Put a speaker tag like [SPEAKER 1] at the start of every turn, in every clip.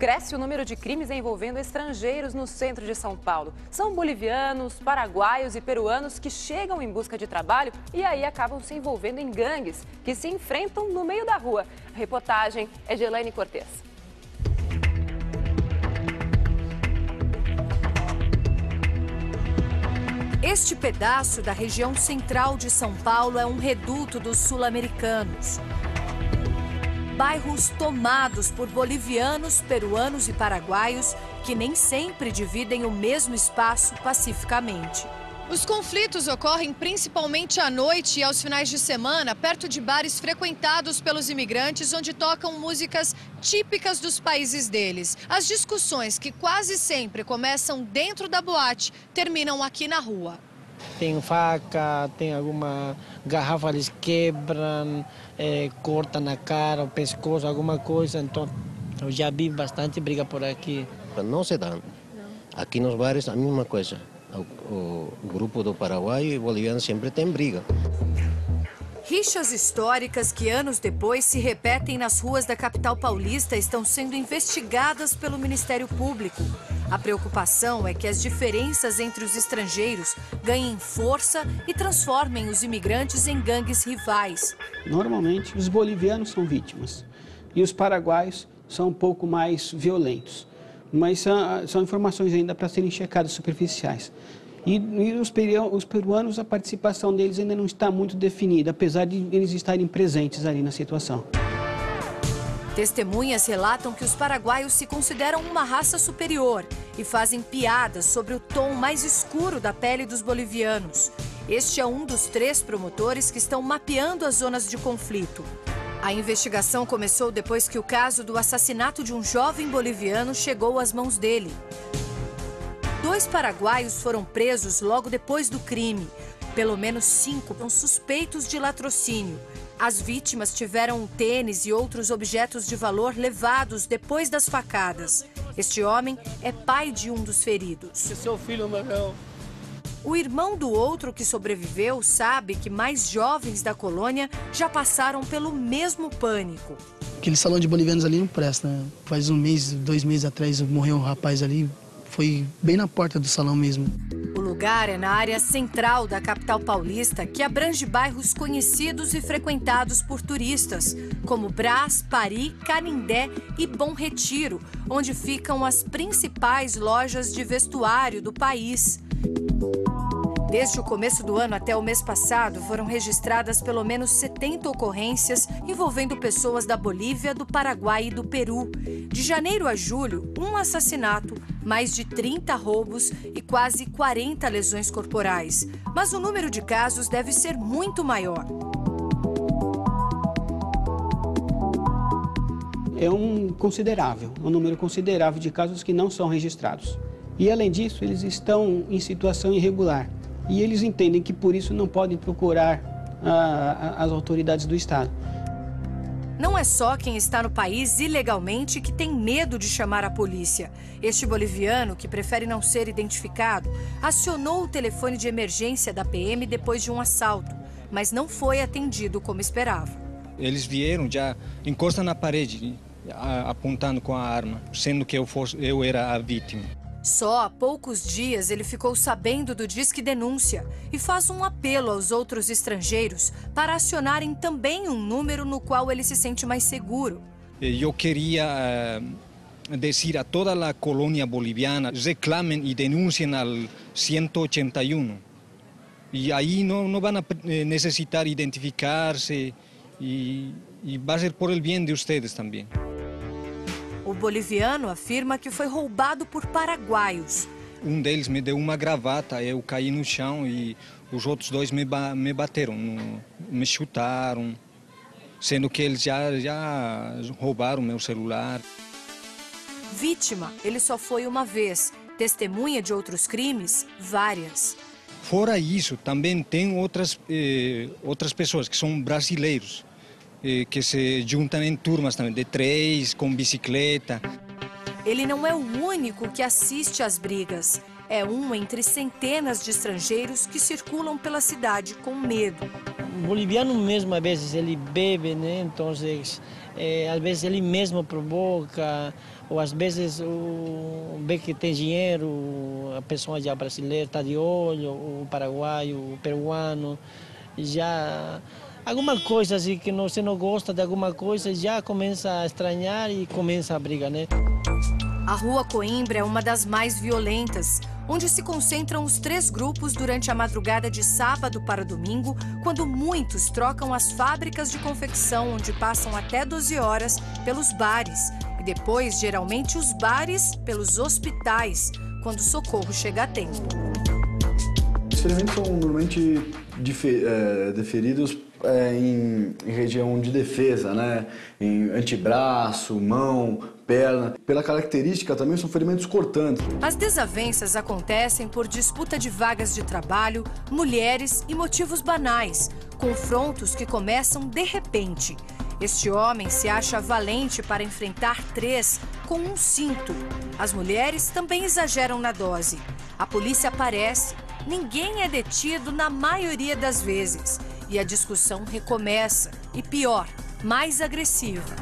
[SPEAKER 1] Cresce o número de crimes envolvendo estrangeiros no centro de São Paulo. São bolivianos, paraguaios e peruanos que chegam em busca de trabalho e aí acabam se envolvendo em gangues que se enfrentam no meio da rua. A reportagem é de Elaine Cortez.
[SPEAKER 2] Este pedaço da região central de São Paulo é um reduto dos sul-americanos. Bairros tomados por bolivianos, peruanos e paraguaios que nem sempre dividem o mesmo espaço pacificamente. Os conflitos ocorrem principalmente à noite e aos finais de semana, perto de bares frequentados pelos imigrantes, onde tocam músicas típicas dos países deles. As discussões, que quase sempre começam dentro da boate, terminam aqui na rua.
[SPEAKER 3] Tem faca, tem alguma garrafa, eles quebram, cortam na cara, o pescoço, alguma coisa. Então, eu já vi bastante briga por aqui.
[SPEAKER 4] Não se dá. Aqui nos bares a mesma coisa. O grupo do Paraguai e boliviano sempre tem briga.
[SPEAKER 2] Rixas históricas que anos depois se repetem nas ruas da capital paulista estão sendo investigadas pelo Ministério Público. A preocupação é que as diferenças entre os estrangeiros ganhem força e transformem os imigrantes em gangues rivais.
[SPEAKER 5] Normalmente, os bolivianos são vítimas e os paraguaios são um pouco mais violentos. Mas são informações ainda para serem checadas superficiais. E os peruanos, a participação deles ainda não está muito definida, apesar de eles estarem presentes ali na situação.
[SPEAKER 2] Testemunhas relatam que os paraguaios se consideram uma raça superior e fazem piadas sobre o tom mais escuro da pele dos bolivianos. Este é um dos 3 promotores que estão mapeando as zonas de conflito. A investigação começou depois que o caso do assassinato de um jovem boliviano chegou às mãos dele. 2 paraguaios foram presos logo depois do crime. Pelo menos 5 são suspeitos de latrocínio. As vítimas tiveram um tênis e outros objetos de valor levados depois das facadas. Este homem é pai de um dos feridos.
[SPEAKER 3] Seu filho morreu.
[SPEAKER 2] O irmão do outro que sobreviveu sabe que mais jovens da colônia já passaram pelo mesmo pânico.
[SPEAKER 6] Aquele salão de bolivianos ali não presta, né? Faz 1 mês, 2 meses atrás morreu um rapaz ali, foi bem na porta do salão mesmo.
[SPEAKER 2] O lugar é na área central da capital paulista, que abrange bairros conhecidos e frequentados por turistas, como Brás, Pari, Canindé e Bom Retiro, onde ficam as principais lojas de vestuário do país. Desde o começo do ano até o mês passado, foram registradas pelo menos 70 ocorrências envolvendo pessoas da Bolívia, do Paraguai e do Peru. De janeiro a julho, um assassinato, mais de 30 roubos e quase 40 lesões corporais. Mas o número de casos deve ser muito maior.
[SPEAKER 5] É um número considerável de casos que não são registrados. E, além disso, eles estão em situação irregular. E eles entendem que, por isso, não podem procurar as autoridades do Estado.
[SPEAKER 2] Não é só quem está no país ilegalmente que tem medo de chamar a polícia. Este boliviano, que prefere não ser identificado, acionou o telefone de emergência da PM depois de um assalto, mas não foi atendido como esperava.
[SPEAKER 7] Eles vieram, já encostam na parede, apontando com a arma, sendo que eu era a vítima.
[SPEAKER 2] Só há poucos dias ele ficou sabendo do Disque Denúncia e faz um apelo aos outros estrangeiros para acionarem também um número no qual ele se sente mais seguro.
[SPEAKER 7] Eu queria dizer a toda a colônia boliviana, reclamem e denunciem ao 181. E aí não vão necessitar identificar-se e vai ser por el bem de vocês também.
[SPEAKER 2] O boliviano afirma que foi roubado por paraguaios.
[SPEAKER 7] Um deles me deu uma gravata, eu caí no chão e os outros 2 me bateram, me chutaram, sendo que eles já roubaram meu celular.
[SPEAKER 2] Vítima, ele só foi uma vez. Testemunha de outros crimes, várias.
[SPEAKER 7] Fora isso, também tem outras pessoas que são brasileiros, que se juntam em turmas também, de 3, com bicicleta.
[SPEAKER 2] Ele não é o único que assiste às brigas. É um entre centenas de estrangeiros que circulam pela cidade com medo.
[SPEAKER 3] boliviano mesmo, às vezes, ele bebe, né? Então, às vezes ele mesmo provoca, ou às vezes vê que tem dinheiro, a pessoa já brasileira está de olho, o paraguaio, o peruano, já alguma coisa assim que você não gosta de alguma coisa, já começa a estranhar e começa a briga, né?
[SPEAKER 2] A Rua Coimbra é uma das mais violentas, onde se concentram os 3 grupos durante a madrugada de sábado para domingo, quando muitos trocam as fábricas de confecção, onde passam até 12 horas, pelos bares. E depois, geralmente, os bares pelos hospitais, quando o socorro chega a tempo.
[SPEAKER 8] Os ferimentos são normalmente deferidos em região de defesa, né? Em antebraço, mão, perna. Pela característica também são ferimentos cortantes.
[SPEAKER 2] As desavenças acontecem por disputa de vagas de trabalho, mulheres e motivos banais, confrontos que começam de repente. Este homem se acha valente para enfrentar 3 com um cinto. As mulheres também exageram na dose. A polícia aparece, ninguém é detido na maioria das vezes. E a discussão recomeça. E pior, mais agressiva.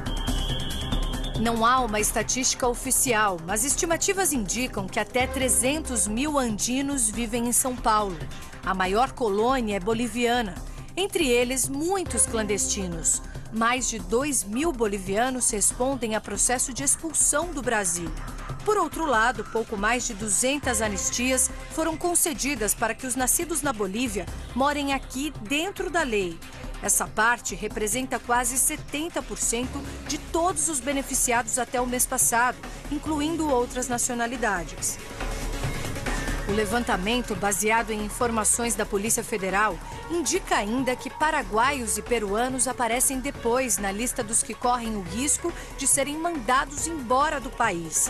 [SPEAKER 2] Não há uma estatística oficial, mas estimativas indicam que até 300 mil andinos vivem em São Paulo. A maior colônia é boliviana, entre eles muitos clandestinos. Mais de 2.000 bolivianos respondem a processo de expulsão do Brasil. Por outro lado, pouco mais de 200 anistias foram concedidas para que os nascidos na Bolívia morem aqui dentro da lei. Essa parte representa quase 70% de todos os beneficiados até o mês passado, incluindo outras nacionalidades. O levantamento, baseado em informações da Polícia Federal, indica ainda que paraguaios e peruanos aparecem depois na lista dos que correm o risco de serem mandados embora do país.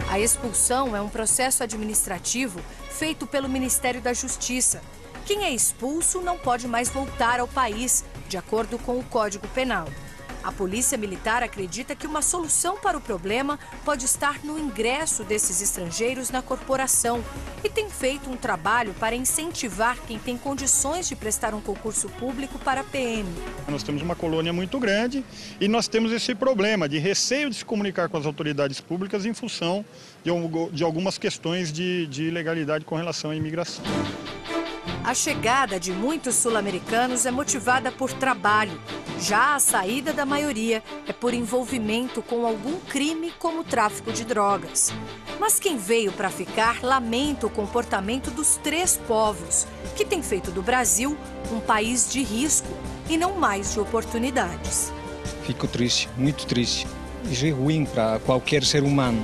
[SPEAKER 2] A expulsão é um processo administrativo feito pelo Ministério da Justiça. Quem é expulso não pode mais voltar ao país, de acordo com o Código Penal. A Polícia Militar acredita que uma solução para o problema pode estar no ingresso desses estrangeiros na corporação e tem feito um trabalho para incentivar quem tem condições de prestar um concurso público para a PM.
[SPEAKER 9] Nós temos uma colônia muito grande e nós temos esse problema de receio de se comunicar com as autoridades públicas em função de algumas questões de ilegalidade com relação à imigração.
[SPEAKER 2] A chegada de muitos sul-americanos é motivada por trabalho. Já a saída da maioria é por envolvimento com algum crime, como tráfico de drogas. Mas quem veio para ficar lamenta o comportamento dos 3 povos, que tem feito do Brasil um país de risco e não mais de oportunidades.
[SPEAKER 7] Fico triste, muito triste. Isso é ruim para qualquer ser humano.